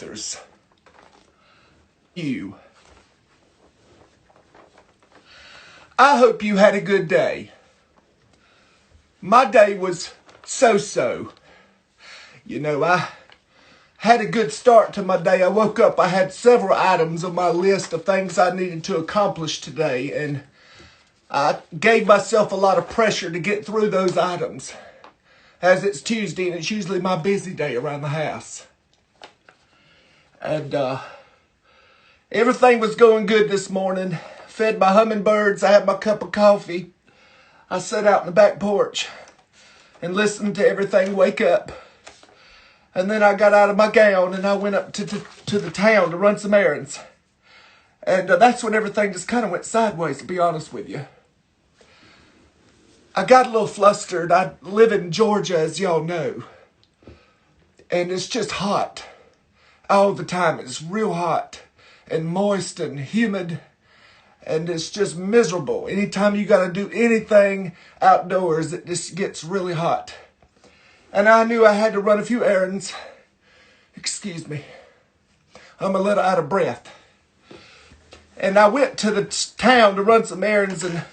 Gaithers. I hope you had a good day. My day was so-so. I had a good start to my day. I woke up, I had several items on my list of things I needed to accomplish today, and I gave myself a lot of pressure to get through those items, as it's Tuesday and it's usually my busy day around the house. And everything was going good this morning. Fed my hummingbirds, I had my cup of coffee. I sat out in the back porch and listened to everything wake up. And then I got out of my gown and I went up to the town to run some errands. And that's when everything just kind of went sideways, to be honest with you. I got a little flustered. I live in Georgia, as y'all know. And it's just hot all the time. It's real hot and moist and humid. And it's just miserable. Anytime you got to do anything outdoors, it just gets really hot. And I knew I had to run a few errands. Excuse me. I'm a little out of breath. And I went to the town to run some errands, and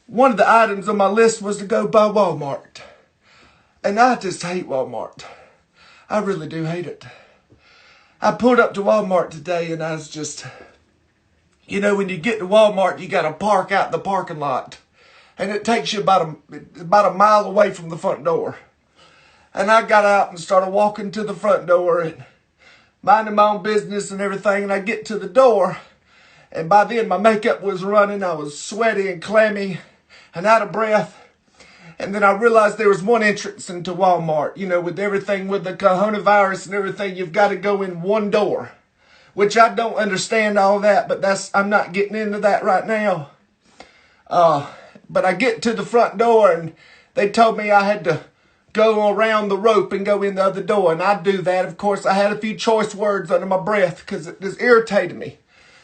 one of the items on my list was to go by Walmart. And I just hate Walmart. I really do hate it. I pulled up to Walmart today and I was just, when you get to Walmart, you got to park out in the parking lot. And it takes you about a mile away from the front door. And I got out and started walking to the front door and minding my own business and everything. And I get to the door, and by then my makeup was running. I was sweaty and clammy and out of breath. And then I realized there was one entrance into Walmart. With everything, with the coronavirus and everything, you've got to go in one door. Which I don't understand all that, but I'm not getting into that right now. But I get to the front door and they told me I had to go around the rope and go in the other door. And I do that. Of course, I had a few choice words under my breath because it just irritated me.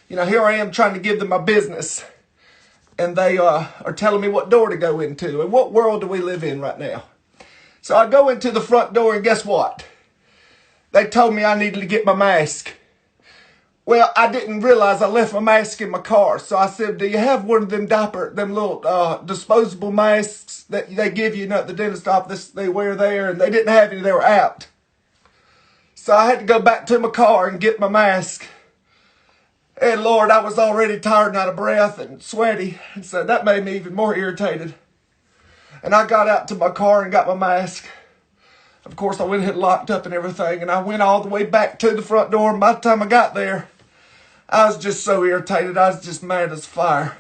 Here I am trying to give them my business. And they are telling me what door to go into. And what world do we live in right now? So I go into the front door and guess what? They told me I needed to get my mask. Well, I didn't realize I left my mask in my car. So I said, do you have one of them little disposable masks that they give you at the dentist office they wear there? And they didn't have any, they were out. So I had to go back to my car and get my mask. And Lord, I was already tired and out of breath and sweaty. And so that made me even more irritated. And I got out to my car and got my mask. Of course, I went and had locked up and everything. And I went all the way back to the front door. And by the time I got there, I was just so irritated. I was just mad as fire.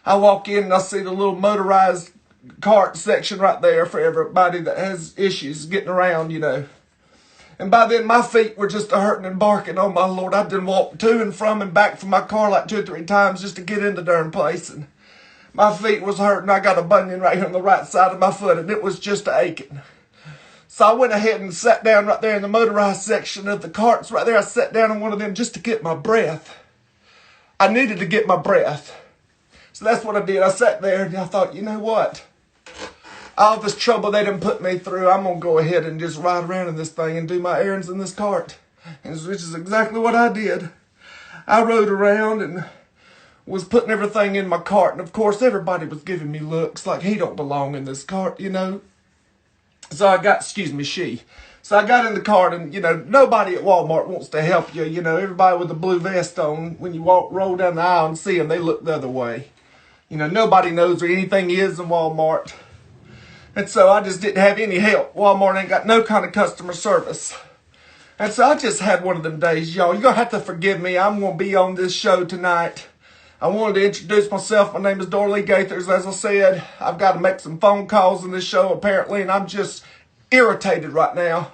I walk in and I see the little motorized cart section right there for everybody that has issues getting around, And by then my feet were just hurting and barking. Oh my Lord, I done walked to and from and back from my car like 2 or 3 times just to get in the darn place. And my feet was hurting. I got a bunion right here on the right side of my foot and it was just aching. So I went ahead and sat down right there in the motorized section of the carts right there. I sat down on one of them just to get my breath. I needed to get my breath. So that's what I did. I sat there and I thought, you know what? All this trouble they done put me through, I'm going to go ahead and just ride around in this thing and do my errands in this cart. Which is exactly what I did. I rode around and was putting everything in my cart. And of course, everybody was giving me looks like he don't belong in this cart, So I got, So I got in the cart and, nobody at Walmart wants to help you. Everybody with a blue vest on, when you roll down the aisle and see them, they look the other way. Nobody knows where anything is in Walmart. And so I just didn't have any help. Walmart ain't got no kind of customer service. And so I just had one of them days, y'all. You're going to have to forgive me. I'm going to be on this show tonight. I wanted to introduce myself. My name is Dorley Gaithers. As I said, I've got to make some phone calls in this show apparently, and I'm just irritated right now.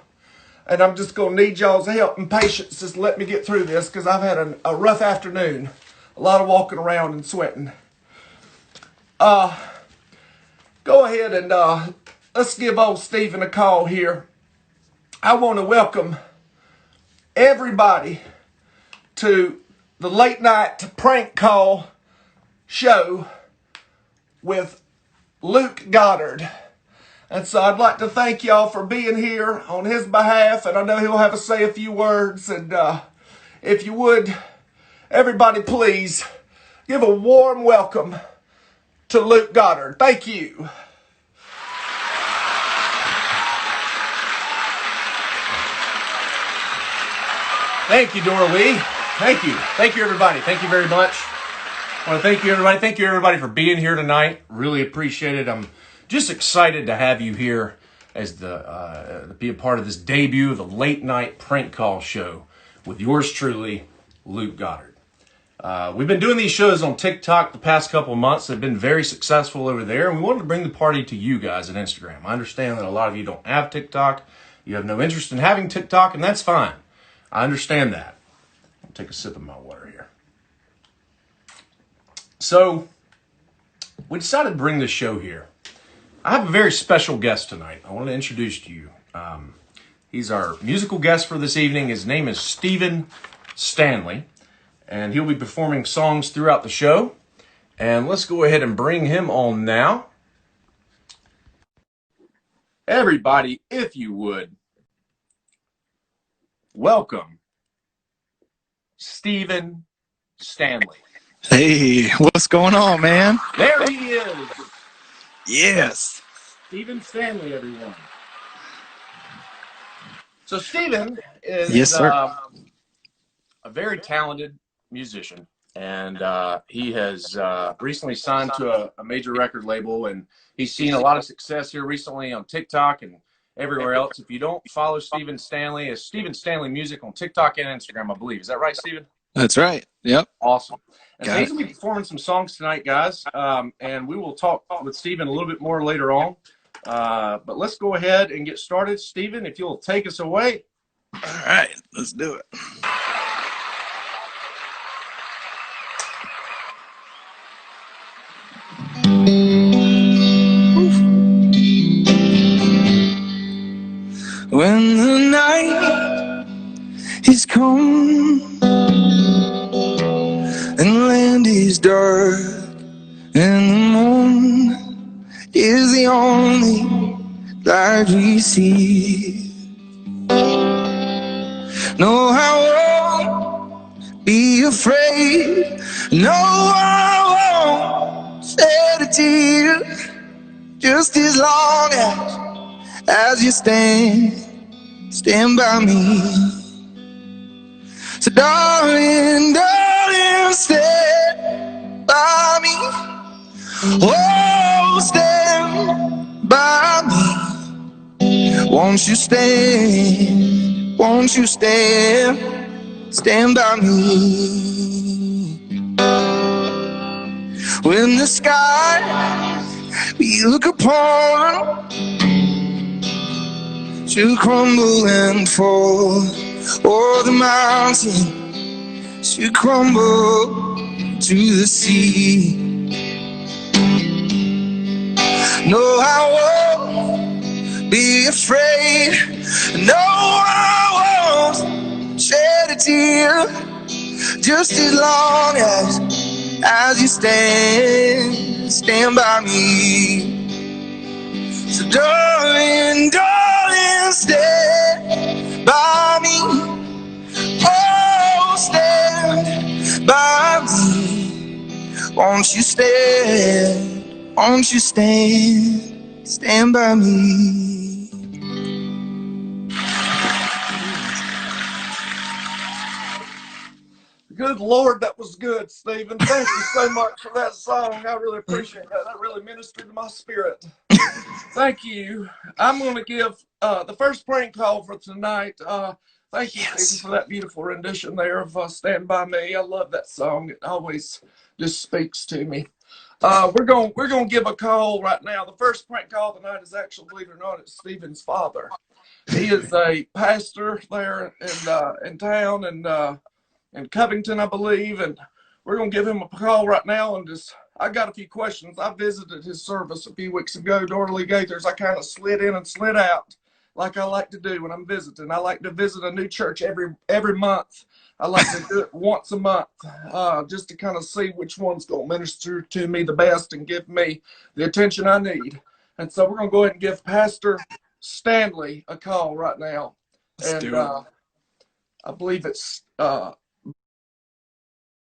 And I'm just going to need y'all's help and patience. Just let me get through this because I've had a rough afternoon. A lot of walking around and sweating. Go ahead and let's give old Stephen a call here. I want to welcome everybody to the late night prank call show with Luke Goddard. And so I'd like to thank y'all for being here on his behalf. And I know he'll have to say a few words. And if you would, everybody please give a warm welcome to Luke Goddard. Thank you. Thank you, Dora Lee. Thank you. Thank you, everybody. Thank you very much. I want to thank you, everybody. Thank you, everybody, for being here tonight. Really appreciate it. I'm just excited to have you here as to be a part of this debut of the late night prank call show with yours truly, Luke Goddard. We've been doing these shows on TikTok the past couple of months. They've been very successful over there, and we wanted to bring the party to you guys at Instagram. I understand that a lot of you don't have TikTok. You have no interest in having TikTok, and that's fine. I understand that. I'll take a sip of my water here. So, we decided to bring this show here. I have a very special guest tonight. I want to introduce to you. He's our musical guest for this evening. His name is Stephen Stanley, and he'll be performing songs throughout the show. And let's go ahead and bring him on now. Everybody, if you would, welcome Stephen Stanley. Hey, what's going on, man? There he is. Yes. Stephen Stanley, everyone. So Stephen is Yes, sir. A very talented musician, and he has recently signed to a major record label, and he's seen a lot of success here recently on TikTok and everywhere else. If you don't follow Stephen Stanley, it's Stephen Stanley Music on TikTok and Instagram, I believe. Is that right, Stephen? That's right. Yep. Awesome. And Got he's going to be performing some songs tonight, guys. And we will talk with Stephen a little bit more later on. But let's go ahead and get started. Stephen, if you'll take us away. All right, let's do it. When the night is come and land is dark and the moon is the only light we see, no, I won't be afraid. No, I won't shed a tear, just as long as you stand by me. So darling, darling, stand by me. Oh, stand by me. Won't you stand by me. When the sky we look upon should crumble and fall, or the mountain should crumble to the sea, no, I won't be afraid. No, I won't shed a tear, just as long as you stand by me. So darling, darling, stand by me. Oh, stand by me. Won't you stand by me. Good Lord, that was good, Stephen. Thank you so much for that song. I really appreciate that. That really ministered to my spirit. Thank you. I'm going to give the first prank call for tonight. Thank you, Stephen, for that beautiful rendition there of Stand By Me. I love that song. It always just speaks to me. We're going to give a call right now. The first prank call tonight is actually, believe it or not, it's Stephen's father. He is a pastor there in town, and in Covington, I believe, and we're going to give him a call right now and I got a few questions. I visited his service a few weeks ago, Dora Lee Gaithers. I kind of slid in and slid out like I like to do when I'm visiting. I like to visit a new church every month. I like to do it once a month just to kind of see which one's going to minister to me the best and give me the attention I need. And so we're going to go ahead and give Pastor Stanley a call right now. Let's And do it. I believe it's